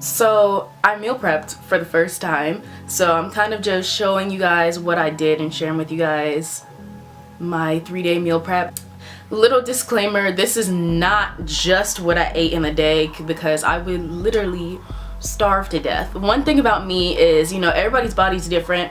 So I meal prepped for the first time, so I'm kind of just showing you guys what I did and sharing with you guys my 3-day meal prep. Little disclaimer, this is not just what I ate in a day, because I would literally starve to death. One thing about me is, you know, everybody's body's different,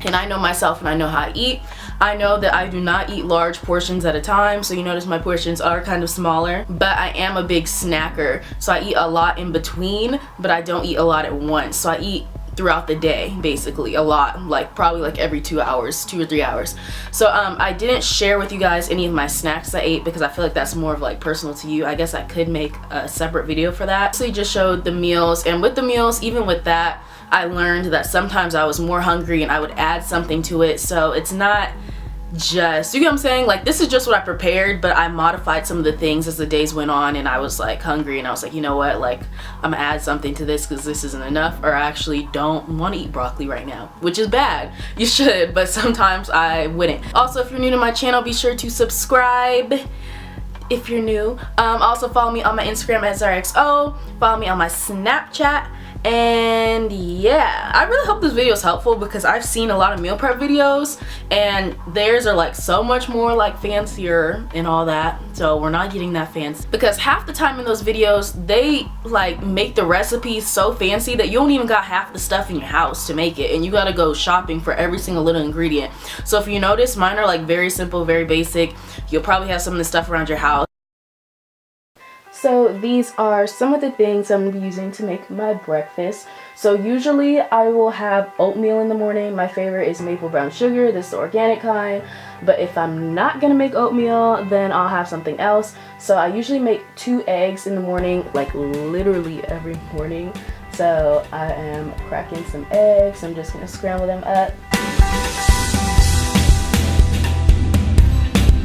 and I know myself and I know how I eat. I know that I do not eat large portions at a time, so you notice my portions are kind of smaller, but I am a big snacker, so I eat a lot in between, but I don't eat a lot at once. So I eat throughout the day, basically a lot, like probably like every 2 hours, 2 or 3 hours. So I didn't share with you guys any of my snacks I ate, because I feel like that's more of like personal to you. I guess I could make a separate video for that. So I just showed the meals, and with the meals, even with that, I learned that sometimes I was more hungry and I would add something to it. So it's not just, you get what I'm saying? Like, this is just what I prepared, but I modified some of the things as the days went on, and I was like hungry, and I was like, you know what, like, I'm gonna add something to this because this isn't enough, or I actually don't want to eat broccoli right now, which is bad. You should, but sometimes I wouldn't. Also, if you're new to my channel, be sure to subscribe if you're new. Also follow me on my Instagram at ZaraXO, follow me on my Snapchat. And yeah, I really hope this video is helpful, because I've seen a lot of meal prep videos and theirs are like so much more like fancier and all that, so we're not getting that fancy, because half the time in those videos they like make the recipes so fancy that you don't even got half the stuff in your house to make it, and you gotta go shopping for every single little ingredient. So if you notice, mine are like very simple, very basic. You'll probably have some of the stuff around your house. So these are some of the things I'm going to be using to make my breakfast. So usually I will have oatmeal in the morning. My favorite is maple brown sugar. This is the organic kind. But if I'm not going to make oatmeal, then I'll have something else. So I usually make 2 eggs in the morning, like literally every morning. So I am cracking some eggs. I'm just going to scramble them up.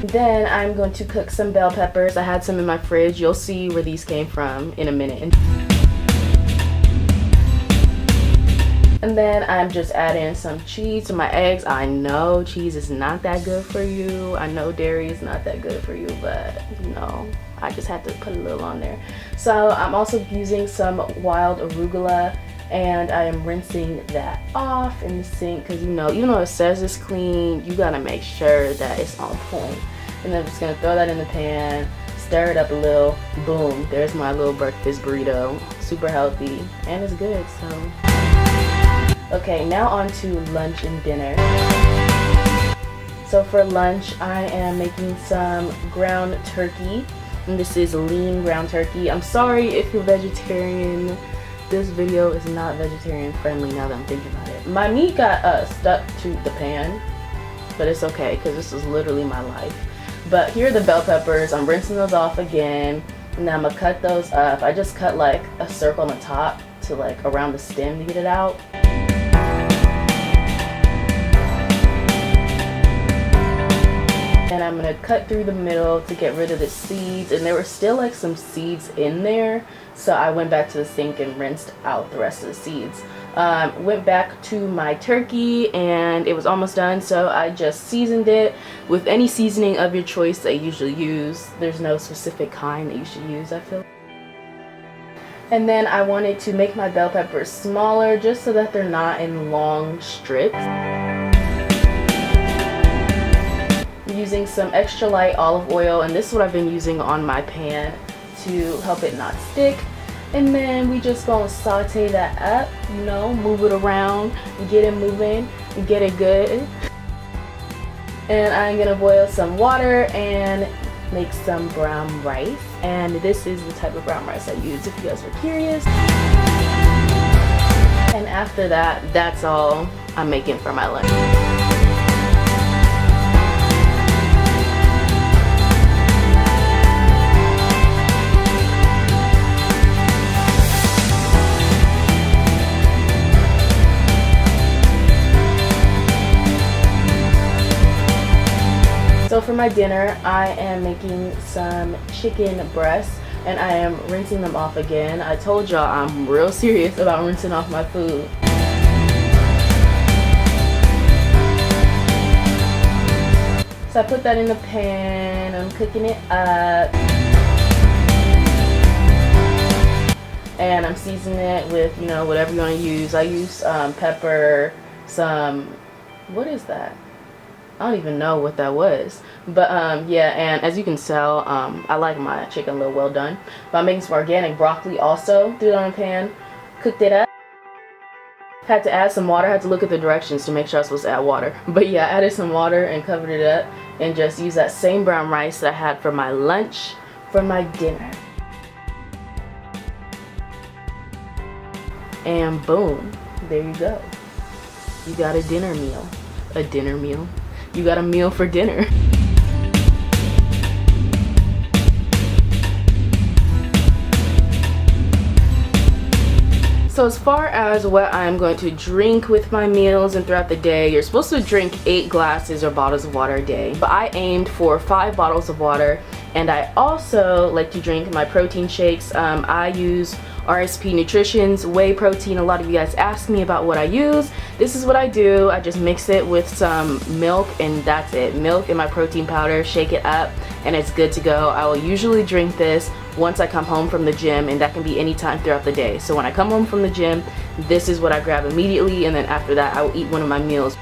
Then I'm going to cook some bell peppers. I had some in my fridge. You'll see where these came from in a minute. And then I'm just adding some cheese to my eggs. I know cheese is not that good for you. I know dairy is not that good for you, but you know, I just had to put a little on there. So I'm also using some wild arugula, and I am rinsing that off in the sink, because you know, even though it says it's clean, you gotta make sure that it's on point. And then I'm just gonna throw that in the pan, stir it up a little, boom, there's my little breakfast burrito. Super healthy, and it's good, so. Okay, now on to lunch and dinner. So for lunch, I am making some ground turkey, and this is lean ground turkey. I'm sorry if you're vegetarian. This video is not vegetarian friendly now that I'm thinking about it. My meat got stuck to the pan, but it's okay, because this is literally my life. But here are the bell peppers. I'm rinsing those off again, and then I'm gonna cut those up. I just cut like a circle on the top to like around the stem to get it out. And I'm gonna cut through the middle to get rid of the seeds, and there were still like some seeds in there, so I went back to the sink and rinsed out the rest of the seeds. Went back to my turkey, and it was almost done, so I just seasoned it with any seasoning of your choice that you usually use. There's no specific kind that you should use, I feel. And then I wanted to make my bell peppers smaller, just so that they're not in long strips. Using some extra light olive oil, and this is what I've been using on my pan to help it not stick. And then we just gonna saute that up, you know, move it around, get it moving, and get it good. And I'm gonna boil some water and make some brown rice. And this is the type of brown rice I use, if you guys are curious. And after that, that's all I'm making for my lunch. So for my dinner, I am making some chicken breasts, and I am rinsing them off again. I told y'all I'm real serious about rinsing off my food. So I put that in the pan, I'm cooking it up. and I'm seasoning it with, you know, whatever you want to use. I use pepper, some, what is that? I don't even know what that was, but yeah, and as you can tell, I like my chicken a little well done. But I'm making some organic broccoli also. Threw it on a pan, cooked it up. Had to add some water. Had to look at the directions to make sure I was supposed to add water. But yeah, I added some water and covered it up, and just used that same brown rice that I had for my lunch for my dinner. And boom, there you go. You got a dinner meal. A dinner meal. You got a meal for dinner. So as far as what I'm going to drink with my meals and throughout the day, you're supposed to drink 8 glasses or bottles of water a day. But I aimed for 5 bottles of water, and I also like to drink my protein shakes. I use RSP Nutrition's whey protein. A lot of you guys ask me about what I use. This is what I do. I just mix it with some milk, and that's it. Milk and my protein powder, shake it up, and it's good to go. I will usually drink this once I come home from the gym, and that can be any time throughout the day. So when I come home from the gym, this is what I grab immediately, and then after that I will eat one of my meals.